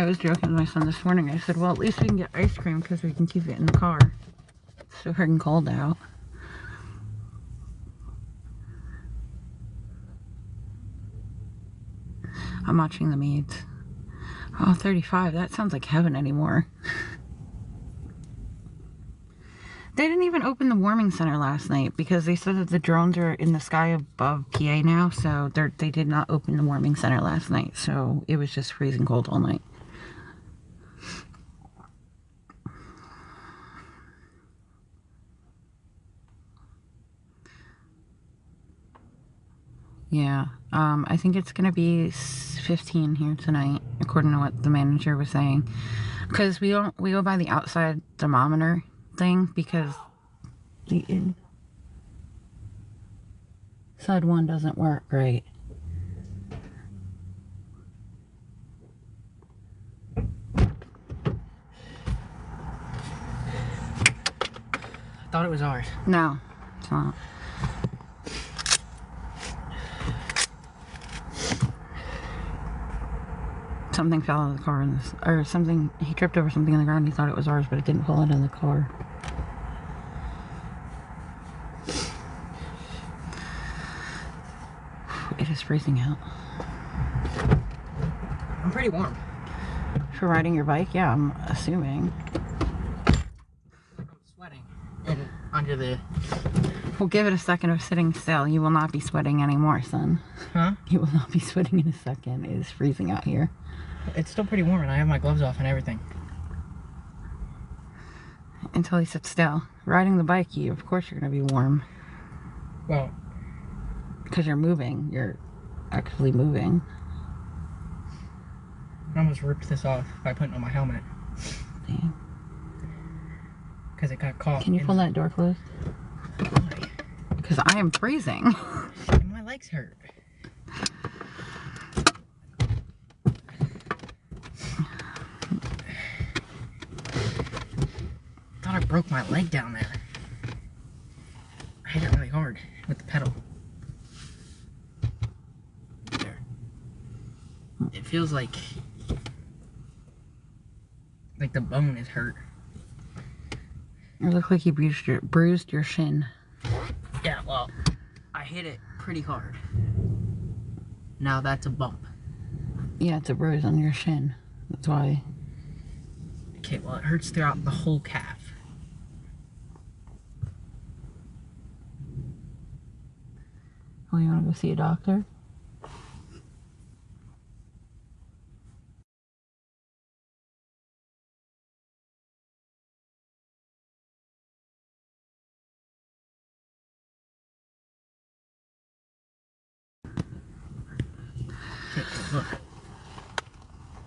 I was joking with my son this morning. I said, well, at least we can get ice cream because we can keep it in the car. It's so freaking cold out. I'm watching the maids. Oh, 35. That sounds like heaven anymore. They didn't even open the warming center last night because they said that the drones are in the sky above PA now. So they did not open the warming center last night. So it was just freezing cold all night. Yeah, I think it's gonna be 15 here tonight, according to what the manager was saying. Because we go by the outside thermometer thing because the inside one doesn't work right. I thought it was ours. No, it's not. Something fell out of the car in this, or something, he tripped over something on the ground. He thought it was ours, but it didn't fall out of the car. It is freezing out. I'm pretty warm. For riding your bike? Yeah, I'm assuming. I'm sweating. And under the... Well, give it a second of sitting still. You will not be sweating anymore, son. Huh? You will not be sweating in a second. It is freezing out here. It's still pretty warm and I have my gloves off and everything. Until you sit still. Riding the bike, of course you're going to be warm. Well... Because you're moving. You're actually moving. I almost ripped this off by putting on my helmet. Damn. Because it got caught. Can you pull that door closed? Why? Because I am freezing. My legs hurt. I thought I broke my leg down there. I hit it really hard with the pedal. There. It feels like the bone is hurt. It looked like you bruised your shin. Yeah, well, I hit it pretty hard. Now that's a bump. Yeah, it's a bruise on your shin. That's why. Okay, well, it hurts throughout the whole calf. Oh, you want to go see a doctor? Okay, look.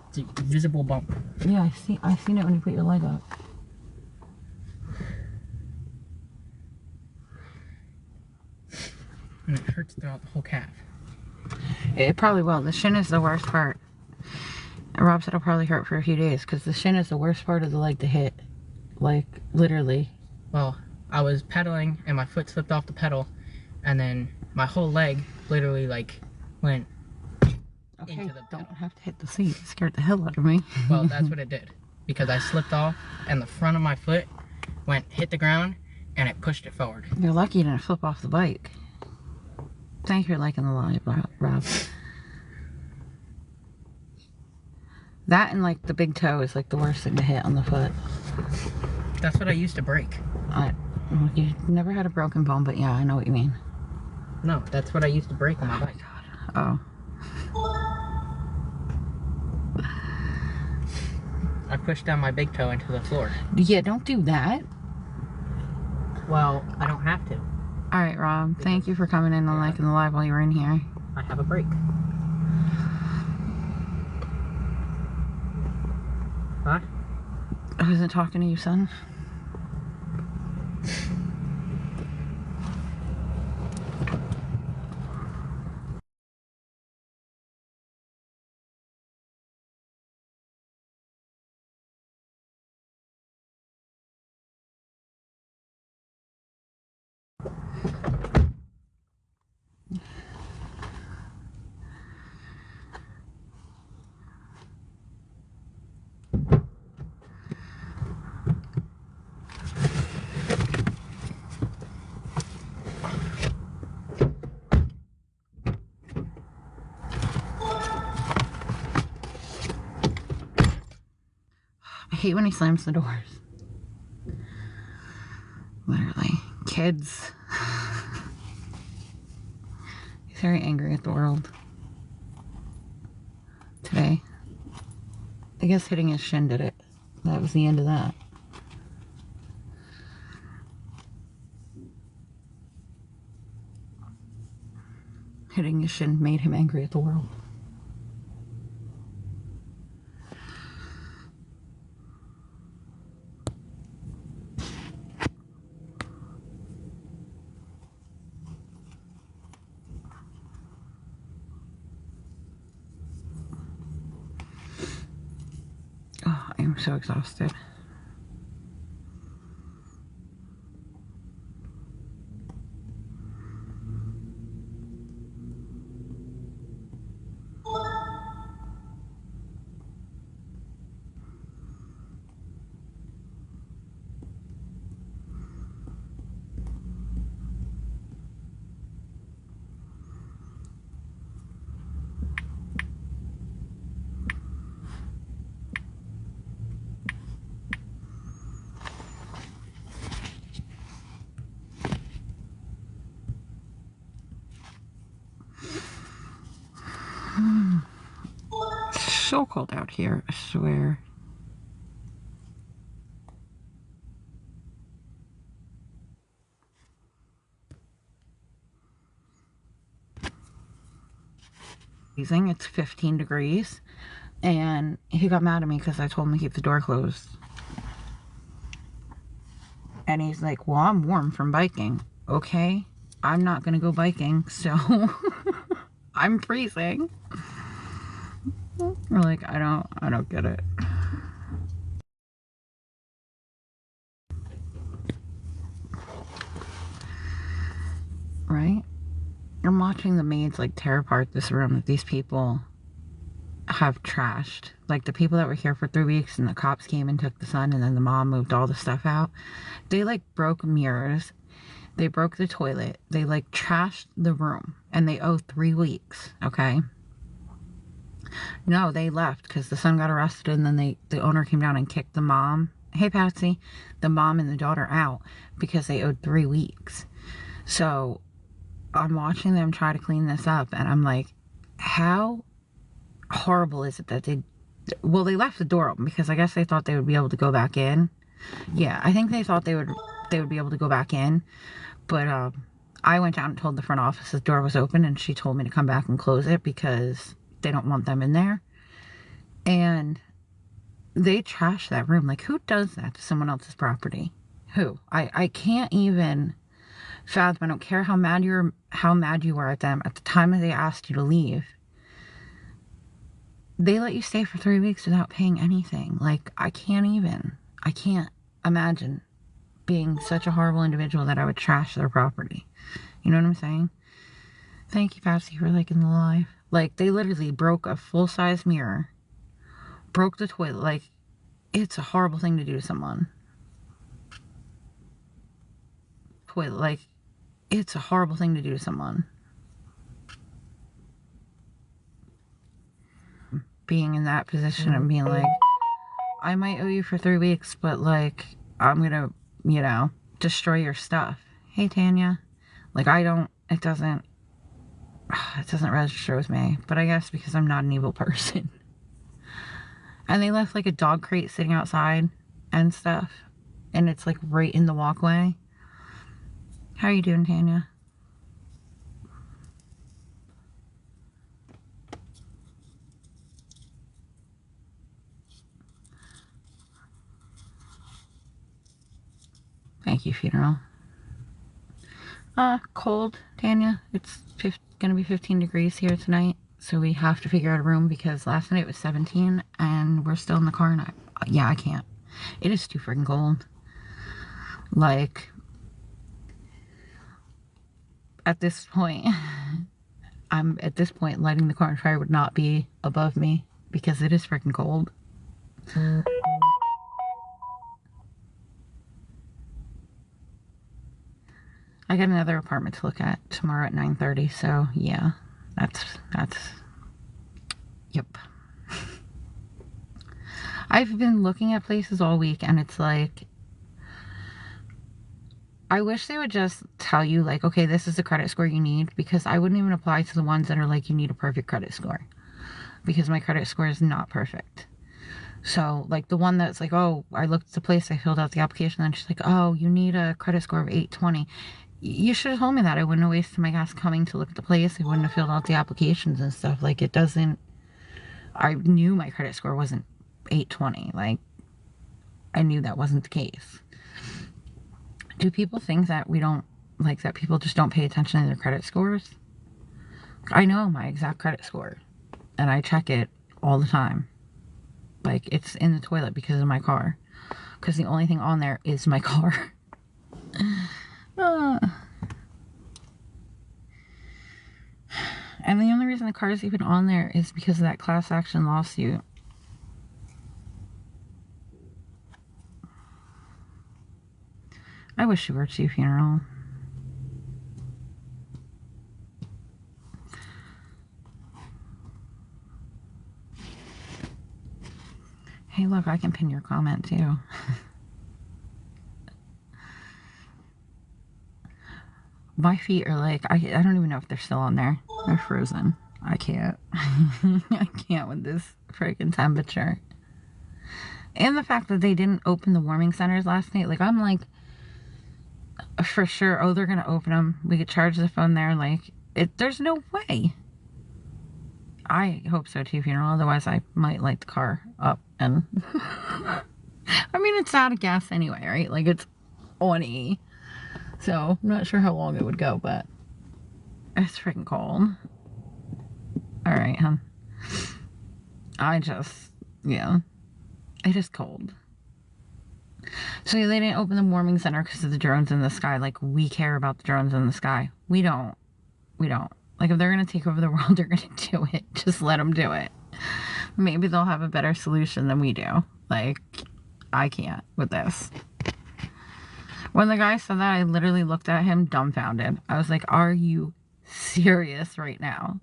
It's a visible bump. Yeah, I seen it when you put your leg up. And it hurts throughout the whole calf. It probably will. The shin is the worst part. Rob said it'll probably hurt for a few days because the shin is the worst part of the leg to hit. Like, literally. Well, I was pedaling and my foot slipped off the pedal and then my whole leg literally like went into the pedal. Don't have to hit the seat. It scared the hell out of me. Well, that's what it did. Because I slipped off and the front of my foot hit the ground and it pushed it forward. You're lucky you didn't flip off the bike. Thank you for liking the live, Rob. That and like the big toe is like the worst thing to hit on the foot. That's what I used to break. You never had a broken bone, but yeah, I know what you mean. No, that's what I used to break on my bike. Oh. I pushed down my big toe into the floor. Yeah, don't do that. Well, I don't have to. Alright, Rob. Thank you for coming in and liking the live while you were in here. I have a break. Huh? I wasn't talking to you, son. hate when he slams the doors. Literally. Kids. He's very angry at the world. Today. I guess hitting his shin did it. That was the end of that. Hitting his shin made him angry at the world. Oh, I am so exhausted. So cold out here, I swear. It's 15 degrees, and he got mad at me because I told him to keep the door closed. And he's like, well, I'm warm from biking. Okay, I'm not gonna go biking, so I'm freezing. We're like, I don't get it. Right? I'm watching the maids like tear apart this room that these people have trashed. Like the people that were here for 3 weeks and the cops came and took the son and then the mom moved all the stuff out. They like broke mirrors. They broke the toilet. They like trashed the room and they owe 3 weeks. Okay. No, they left because the son got arrested and then the owner came down and kicked the mom. Hey, Patsy. The mom and the daughter out because they owed 3 weeks. So I'm watching them try to clean this up and I'm like, how horrible is it that they left the door open because I guess they thought they would be able to go back in. Yeah, I think they thought they would be able to go back in, but I went down and told the front office the door was open and she told me to come back and close it because they don't want them in there. And they trashed that room. Like, who does that to someone else's property? Who? I can't even fathom. I don't care how mad you were at them at the time that they asked you to leave. They let you stay for 3 weeks without paying anything. Like, I can't imagine being such a horrible individual that I would trash their property. You know what I'm saying? Thank you, Patsy, for liking the live. Like, they literally broke a full-size mirror, broke the toilet. Like, it's a horrible thing to do to someone. Like, it's a horrible thing to do to someone. Being in that position and being like, I might owe you for 3 weeks, but like, I'm gonna, destroy your stuff. Hey, Tanya. Like, it doesn't register with me, but I guess because I'm not an evil person. And they left like a dog crate sitting outside and stuff, and it's like right in the walkway. How are you doing, Tanya? Thank you, funeral. Cold, Tanya. It's gonna be 15 degrees here tonight, so we have to figure out a room because last night it was 17 and we're still in the car and I can't. It is too freaking cold. Like, at this point, lighting the car on fire would not be above me because it is freaking cold. I got another apartment to look at tomorrow at 9:30, so yeah, that's, yep. I've been looking at places all week, and it's like, I wish they would just tell you, like, okay, this is the credit score you need, because I wouldn't even apply to the ones that are like, you need a perfect credit score, because my credit score is not perfect. So, like, the one that's like, oh, I looked at the place, I filled out the application, and she's like, oh, you need a credit score of 820. You should have told me that. I wouldn't have wasted my gas coming to look at the place. I wouldn't have filled out the applications and stuff. Like, it doesn't, I knew my credit score wasn't 820. Like, I knew that wasn't the case. Do people think that we don't, like, that people just don't pay attention to their credit scores? I know my exact credit score, and I check it all the time. Like, it's in the toilet because of my car. Because the only thing on there is my car. And the only reason the car is even on there is because of that class action lawsuit. I wish you were to a funeral. Hey, look, I can pin your comment too. My feet are like, I don't even know if they're still on there. They're frozen. I can't. I can't with this freaking temperature. And the fact that they didn't open the warming centers last night. Like, I'm like, for sure, oh, they're going to open them. We could charge the phone there. Like, there's no way. I hope so too, funeral. Otherwise, I might light the car up and... I mean, it's out of gas anyway, right? Like, it's on E. So, I'm not sure how long it would go, but it's freaking cold. Alright, hon. Yeah. It is cold. So, they didn't open the warming center because of the drones in the sky. Like, we care about the drones in the sky. We don't. Like, if they're going to take over the world, they're going to do it. Just let them do it. Maybe they'll have a better solution than we do. Like, I can't with this. When the guy said that, I literally looked at him dumbfounded. I was like, are you serious right now?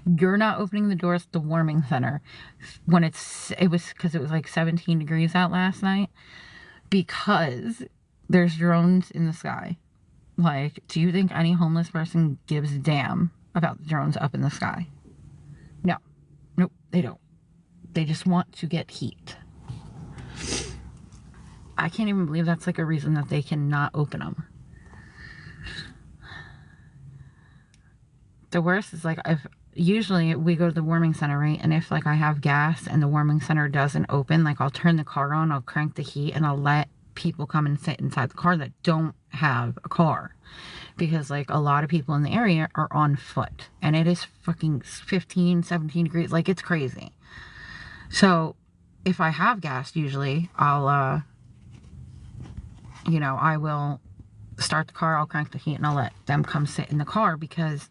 You're not opening the doors to the warming center when it was because it was like 17 degrees out last night because there's drones in the sky. Like, do you think any homeless person gives a damn about the drones up in the sky? No. Nope, they don't. They just want to get heat. I can't even believe that's like a reason that they cannot open them. The worst is like, if usually we go to the warming center, right? And if like I have gas and the warming center doesn't open, like I'll turn the car on, I'll crank the heat, and I'll let people come and sit inside the car that don't have a car. Because like a lot of people in the area are on foot. And it is fucking 15, 17 degrees. Like, it's crazy. So if I have gas, usually I'll, I will start the car, I'll crank the heat, and I'll let them come sit in the car because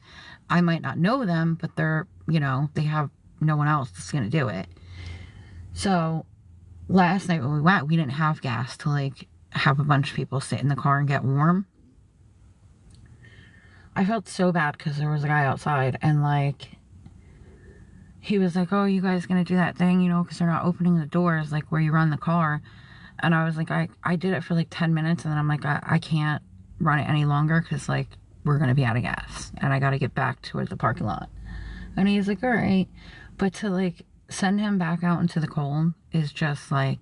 I might not know them, but they're, they have no one else that's going to do it. So last night when we went, we didn't have gas to like have a bunch of people sit in the car and get warm. I felt so bad because there was a guy outside and like he was like, oh, you guys gonna do that thing, because they're not opening the doors like where you run the car. And I was like, I did it for like 10 minutes and then I'm like, I can't run it any longer because like we're gonna be out of gas and I gotta get back towards the parking lot. And he's like, all right. But to like send him back out into the cold is just like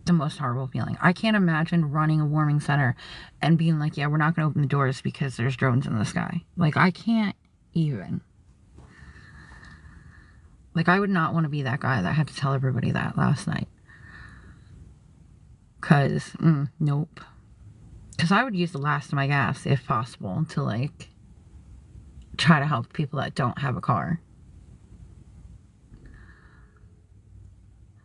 the most horrible feeling. I can't imagine running a warming center and being like, yeah, we're not gonna open the doors because there's drones in the sky. Like, I can't even. Like, I would not want to be that guy that had to tell everybody that last night. Because, nope. Because I would use the last of my gas, if possible, to, like, try to help people that don't have a car.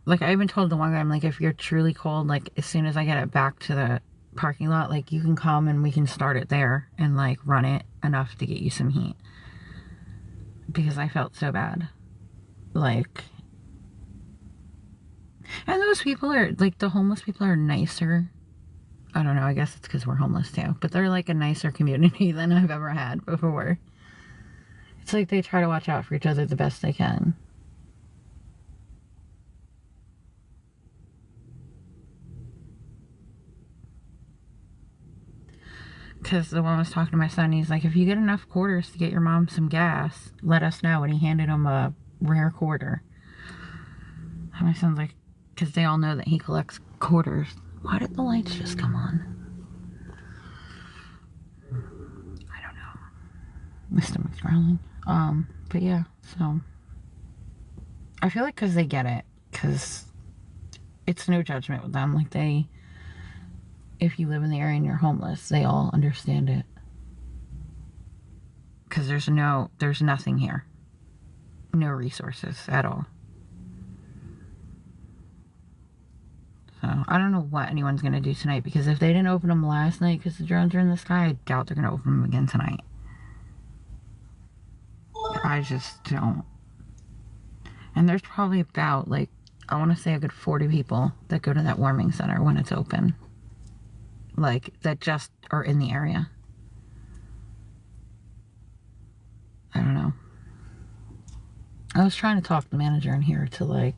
Like, I even told the one guy, I'm like, if you're truly cold, like, as soon as I get it back to the parking lot, like, you can come and we can start it there and, like, run it enough to get you some heat. Because I felt so bad. Like, and those people are, like, the homeless people are nicer. I don't know, I guess it's because we're homeless too. But they're, like, a nicer community than I've ever had before. It's like they try to watch out for each other the best they can. because the one was talking to my son. He's like, if you get enough quarters to get your mom some gas, let us know. And he handed him a rare quarter. And my son's like, because they all know that he collects quarters. Why did the lights just come on? I don't know. My stomach's growling. But yeah, so I feel like because they get it, because it's no judgment with them. Like, if you live in the area and you're homeless, they all understand it. Because there's nothing here. No resources at all. So, I don't know what anyone's going to do tonight, because if they didn't open them last night because the drones are in the sky, I doubt they're going to open them again tonight. I just don't. And there's probably about, like, I want to say a good 40 people that go to that warming center when it's open. Like, that just are in the area. I don't know. I was trying to talk the manager in here to, like,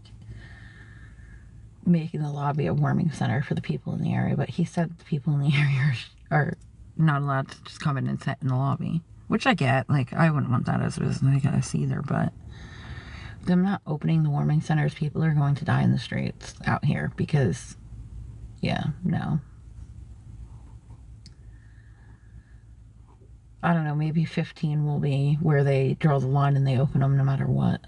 making the lobby a warming center for the people in the area, but he said the people in the area are not allowed to just come in and sit in the lobby, which I get. Like, I wouldn't want that as a business either, but them not opening the warming centers, people are going to die in the streets out here because, yeah, no. I don't know, maybe 15 will be where they draw the line and they open them no matter what.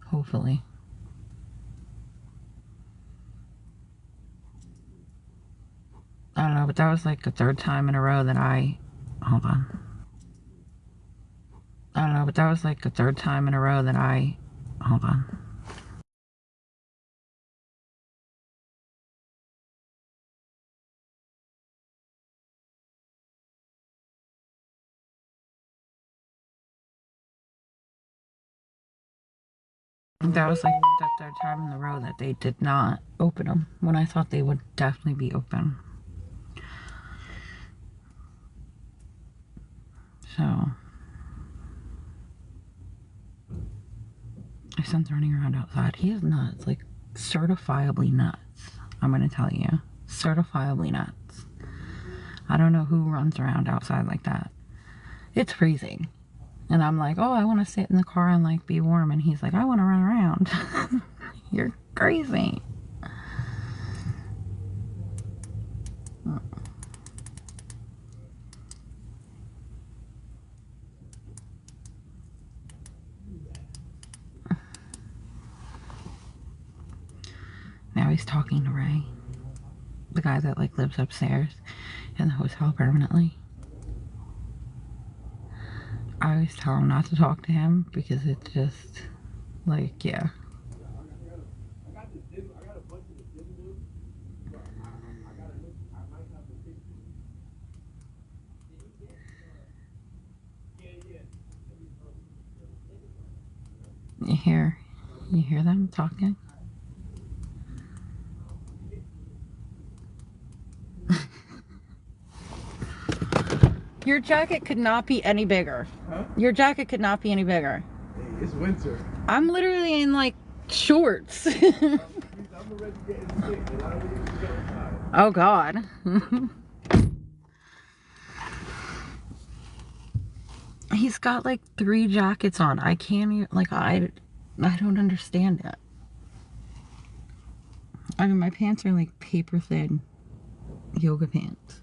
Hopefully. I don't know, but that was like the third time in a row that hold on. I don't know, but that was like the third time in a row that hold on. That was like the third time in a row that they did not open them when I thought they would definitely be open. So, my son's running around outside. He is nuts, like certifiably nuts. I'm gonna tell you, certifiably nuts. I don't know who runs around outside like that. It's freezing. And I'm like, oh, I want to sit in the car and like be warm. And he's like, I want to run around. You're crazy. Now he's talking to Ray, the guy that like lives upstairs in the hotel permanently. I always tell him not to talk to him because it's just like, yeah. You hear them talking? Your jacket could not be any bigger. Huh? Your jacket could not be any bigger. Hey, it's winter. I'm literally in like shorts. Oh God. He's got like 3 jackets on. I can't even, like, I don't understand it. I mean, my pants are like paper thin yoga pants.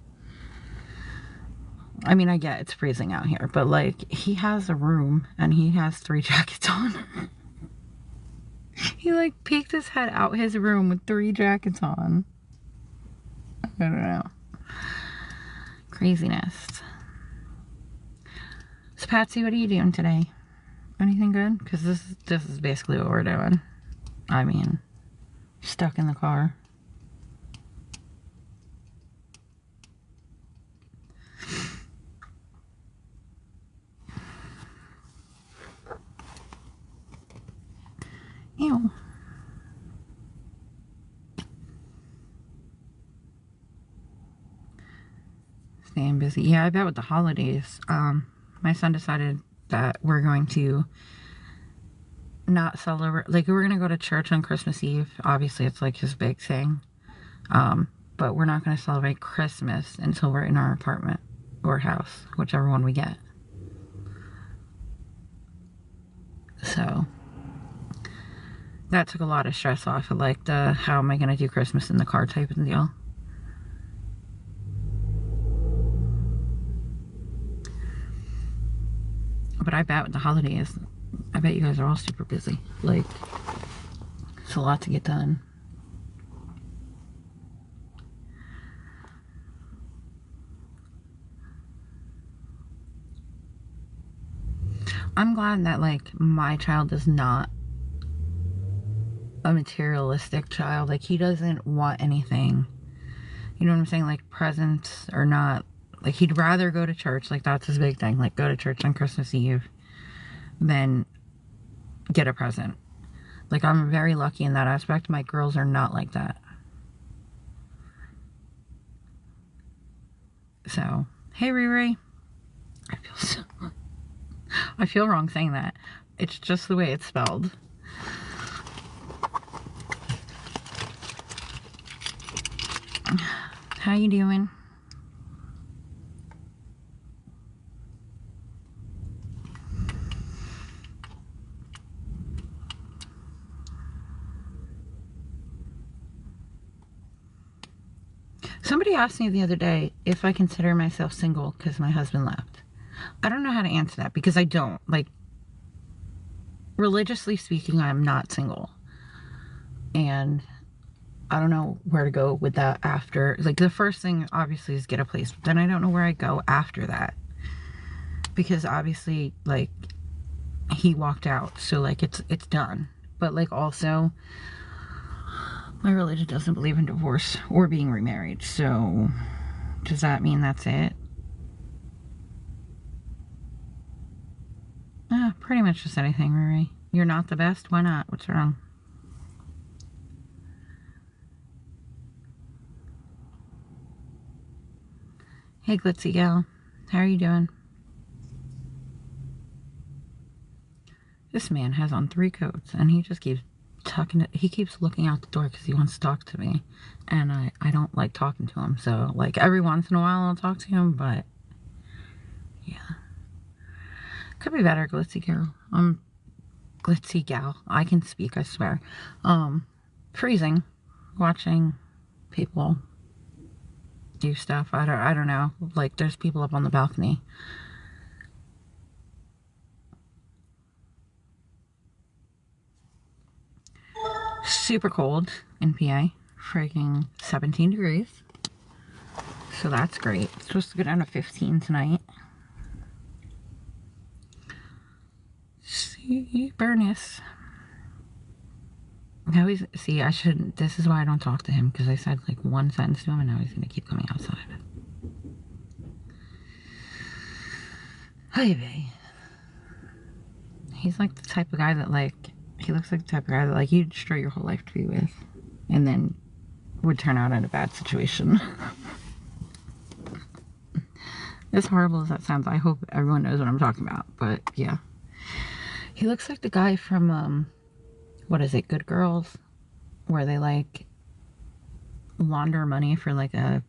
I mean, I get it's freezing out here, but like, he has a room and he has 3 jackets on. He like peeked his head out his room with 3 jackets on. I don't know. Craziness. So Patsy, what are you doing today? Anything good? Because this is basically what we're doing. I mean, stuck in the car. Ew. Staying busy. Yeah, I bet with the holidays, my son decided that we're going to not celebrate, like, we're gonna go to church on Christmas Eve. Obviously, it's like his big thing. but we're not going to celebrate Christmas until we're in our apartment or house, whichever one we get. So that took a lot of stress off of like the how am I going to do Christmas in the car type of deal. But I bet with the holidays, I bet you guys are all super busy. Like, it's a lot to get done. I'm glad that, like, my child is not a materialistic child. Like, he doesn't want anything. You know what I'm saying? Like, presents or not. Like, he'd rather go to church. Like, that's his big thing. Like, go to church on Christmas Eve than get a present. Like, I'm very lucky in that aspect. My girls are not like that. So, hey, Riri. I feel wrong saying that. It's just the way it's spelled. How you doing? Somebody asked me the other day if I consider myself single because my husband left. I don't know how to answer that because I don't. Like, religiously speaking, I'm not single. And I don't know where to go with that after. Like, the first thing, obviously, is get a place. But then I don't know where I go after that. Because, obviously, like, he walked out. So, like, it's done. But, like, also, my religion doesn't believe in divorce or being remarried. So, does that mean that's it? Pretty much just anything, Riri. You're not the best? Why not? What's wrong? Hey, Glitzy Gal. How are you doing? This man has on 3 coats, and he just keeps talking to, he keeps looking out the door because he wants to talk to me, and I don't like talking to him. So, like, every once in a while I'll talk to him, but yeah. Could be better, Glitzy Gal. Glitzy Gal. I can speak, I swear. Freezing. Watching people do stuff. I don't know. Like, there's people up on the balcony. Super cold in PA. Freaking 17 degrees. So that's great. It's supposed to go down to 15 tonight. See, Bernice. Now he's, see, I shouldn't, this is why I don't talk to him, because I said like one sentence to him and now he's going to keep coming outside. Hi, babe. He's like the type of guy that, like, he looks like the type of guy that, like, you'd destroy your whole life to be with, and then would turn out in a bad situation. As horrible as that sounds, I hope everyone knows what I'm talking about, but yeah. He looks like the guy from, what is it, Good Girls? Where they, like, launder money for, like, a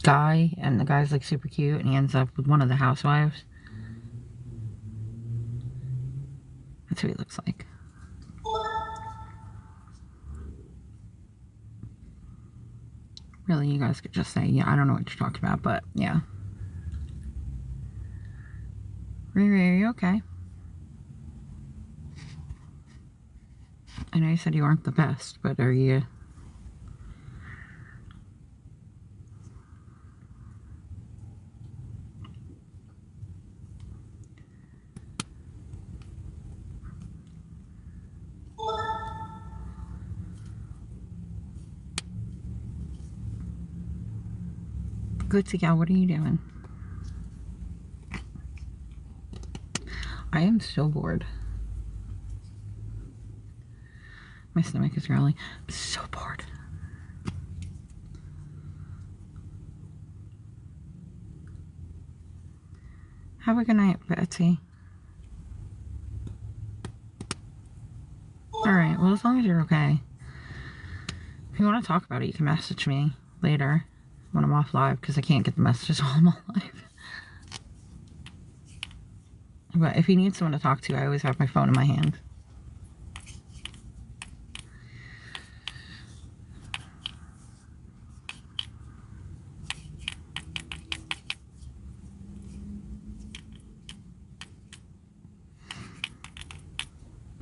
guy, and the guy's, like, super cute, and he ends up with one of the housewives. That's who he looks like. Really, you guys could just say, yeah, I don't know what you're talking about, but yeah. Riri, are you okay? I know you said you aren't the best, but are you? Glitzy Gal, what are you doing? I am so bored. My stomach is growling. I'm so bored. Have a good night, Betsy. Alright, well, as long as you're okay. If you want to talk about it, you can message me later when I'm off live, because I can't get the messages while I'm on live. But if you need someone to talk to, I always have my phone in my hand.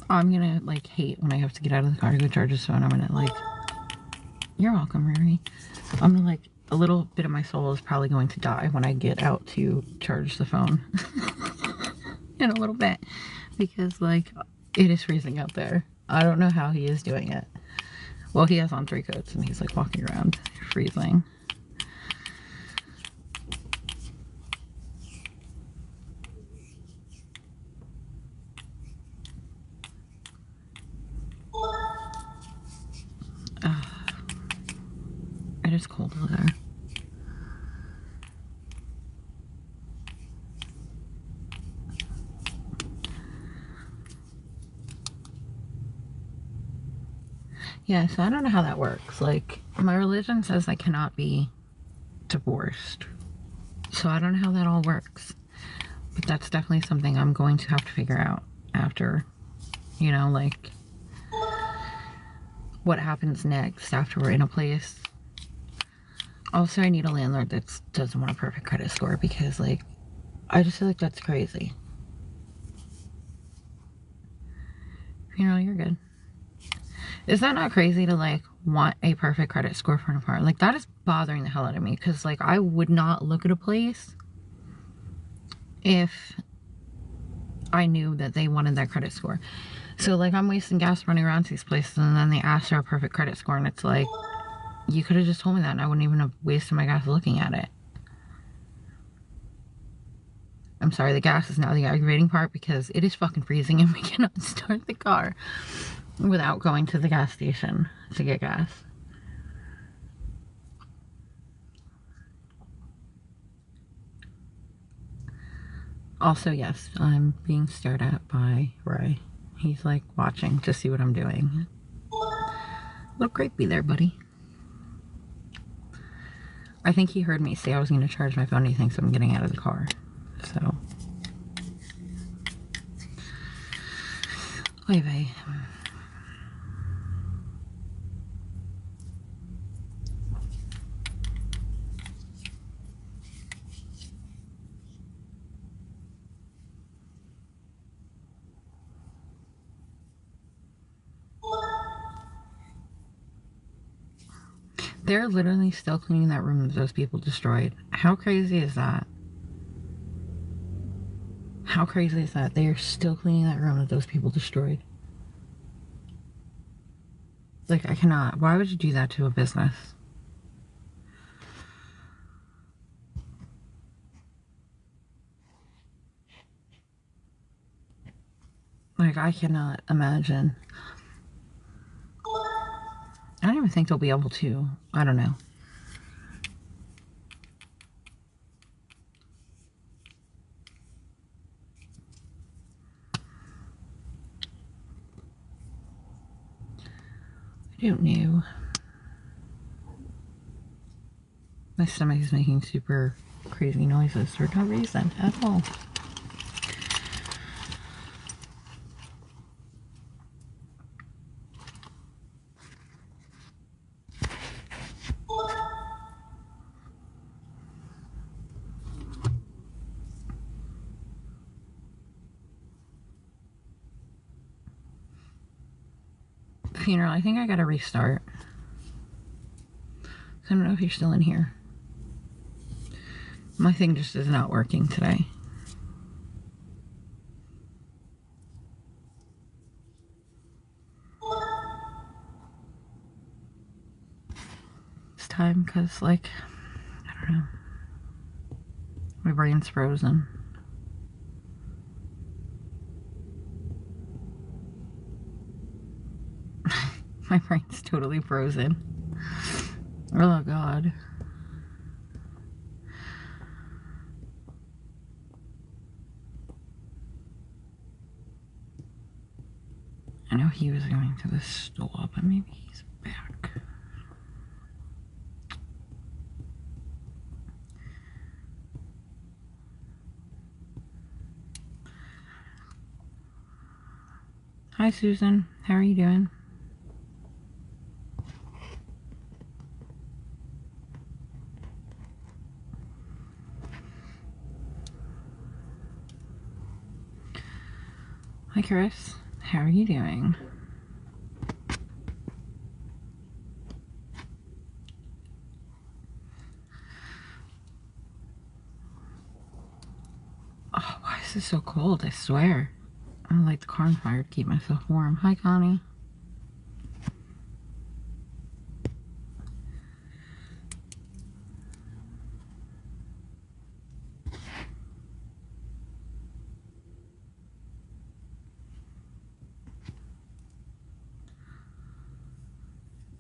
I'm gonna, like, hate when I have to get out of the car to go charge his phone. I'm gonna, like... You're welcome, Riri. I'm gonna, like... A little bit of my soul is probably going to die when I get out to charge the phone. In a little bit. Because, like, it is freezing out there. I don't know how he is doing it. Well, he has on 3 coats and he's, like, walking around freezing. It is cold over there. Yeah, so I don't know how that works. Like, my religion says I cannot be divorced. So I don't know how that all works. But that's definitely something I'm going to have to figure out after, you know, like, what happens next after we're in a place. Also, I need a landlord that doesn't want a perfect credit score, because, like, I just feel like that's crazy. You know, you're good. Is that not crazy to, like, want a perfect credit score for an apartment? Like, that is bothering the hell out of me, because, like, I would not look at a place if I knew that they wanted that credit score. So, like, I'm wasting gas running around to these places, and then they ask for a perfect credit score, and it's like, you could have just told me that, and I wouldn't even have wasted my gas looking at it. I'm sorry, the gas is now the aggravating part, because it is fucking freezing, and we cannot start the car without going to the gas station to get gas. Also, yes, I'm being stared at by Ray. He's, like, watching to see what I'm doing. Look creepy there, buddy. I think he heard me say I was going to charge my phone. He thinks I'm getting out of the car. So. Oy vey. They're literally still cleaning that room that those people destroyed. How crazy is that? How crazy is that? They are still cleaning that room that those people destroyed. Like, I cannot. Why would you do that to a business? Like, I cannot imagine. I don't even think they'll be able to. I don't know. I don't know. My stomach is making super crazy noises for no reason at all. Funeral, I think I gotta restart. I don't know if you're still in here. My thing just is not working today. It's time, because, like, I don't know. My brain's frozen. My brain's totally frozen. Oh, God. I know he was going to the store, but maybe he's back. Hi, Susan. How are you doing? Hi, Chris. How are you doing? Oh, why is this so cold? I swear. I like the car on fire to keep myself warm. Hi, Connie.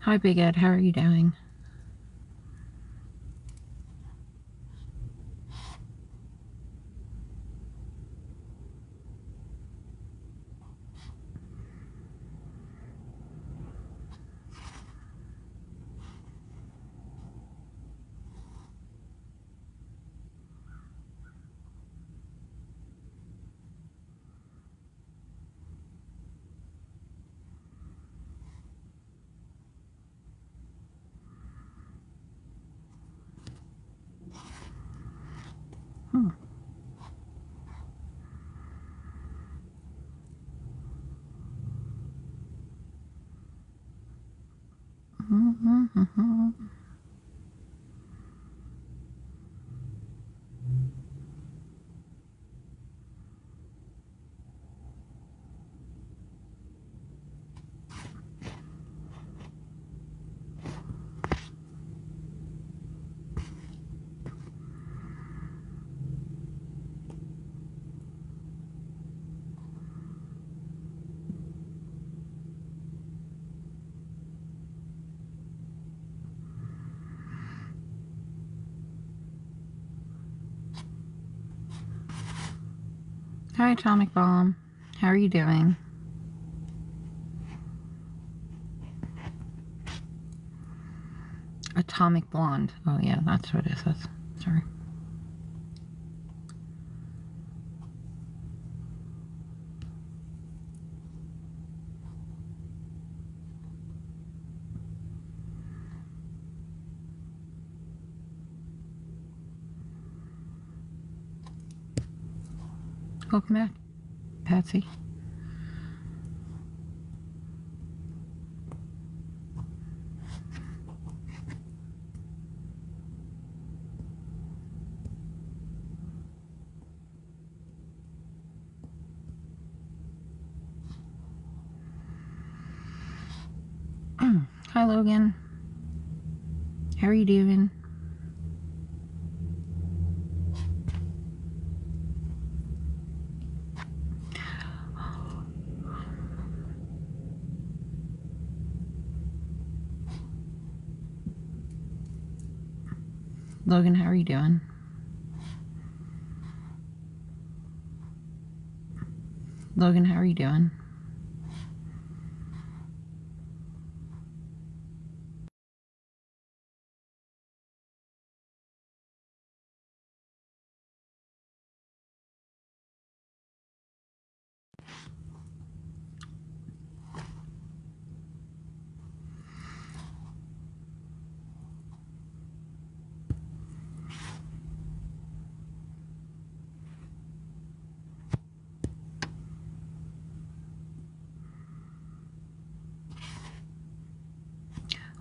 Hi, Big Ed. How are you doing? Hmm. Hi, Atomic Bomb. How are you doing? Atomic Blonde. Oh, yeah, that's what it says. Sorry. Welcome back, Patsy. Hi, Logan. How are you doing? Logan, how are you doing? Logan, how are you doing?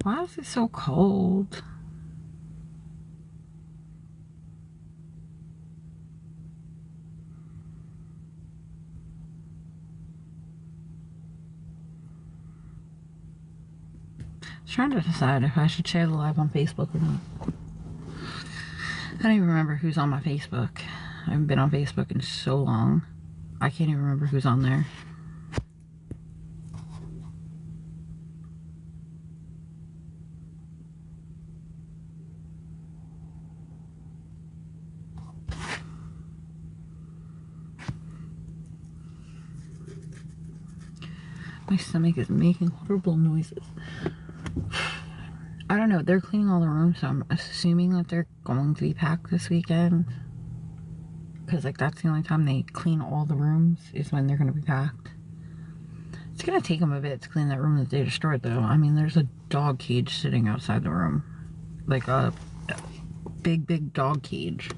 Why is it so cold? I was trying to decide if I should share the live on Facebook or not. I don't even remember who's on my Facebook. I haven't been on Facebook in so long. I can't even remember who's on there. My stomach is making horrible noises. I don't know. They're cleaning all the rooms, so I'm assuming that they're going to be packed this weekend. Because, like, that's the only time they clean all the rooms is when they're going to be packed. It's gonna take them a bit to clean that room that they destroyed, though. I mean, there's a dog cage sitting outside the room. Like a big dog cage.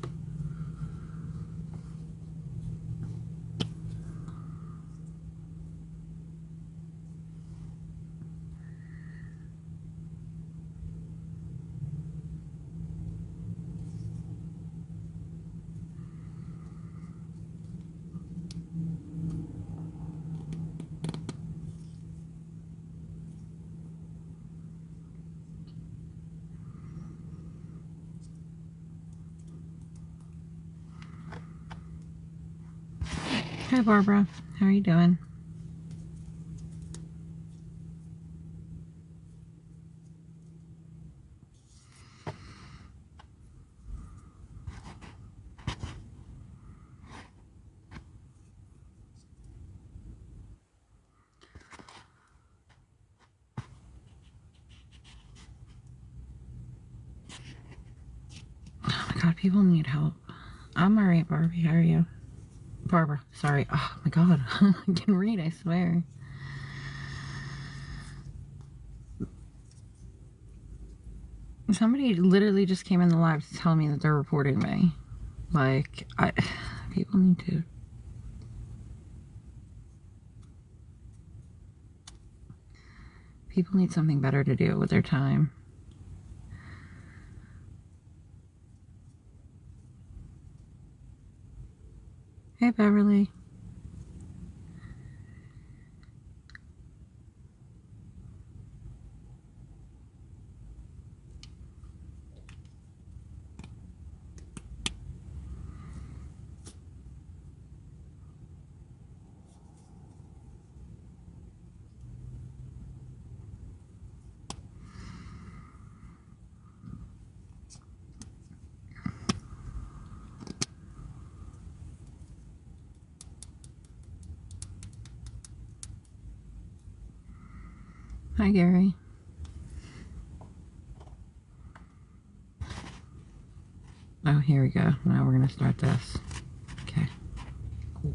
Hi, Barbara. How are you doing? Oh my god, people need help. I'm alright, Barbie. How are you? Barbara, sorry. Oh my god. I can read, I swear. Somebody literally just came in the live to tell me that they're reporting me. Like, people need to. People need something better to do with their time. Hey, Beverly. Hi, Gary. Oh, here we go. Now we're going to start this. Okay. Cool.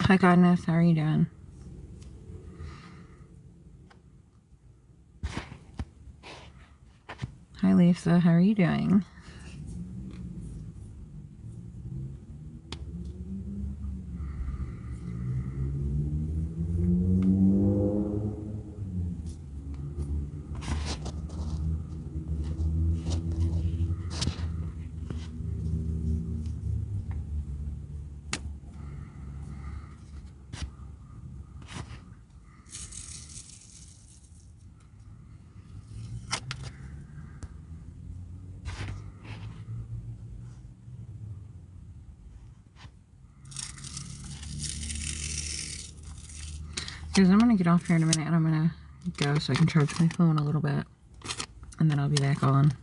Hi, Godness. How are you doing? Hi, Lisa. How are you doing? Because I'm going to get off here in a minute and I'm going to go so I can charge my phone a little bit. And then I'll be back on.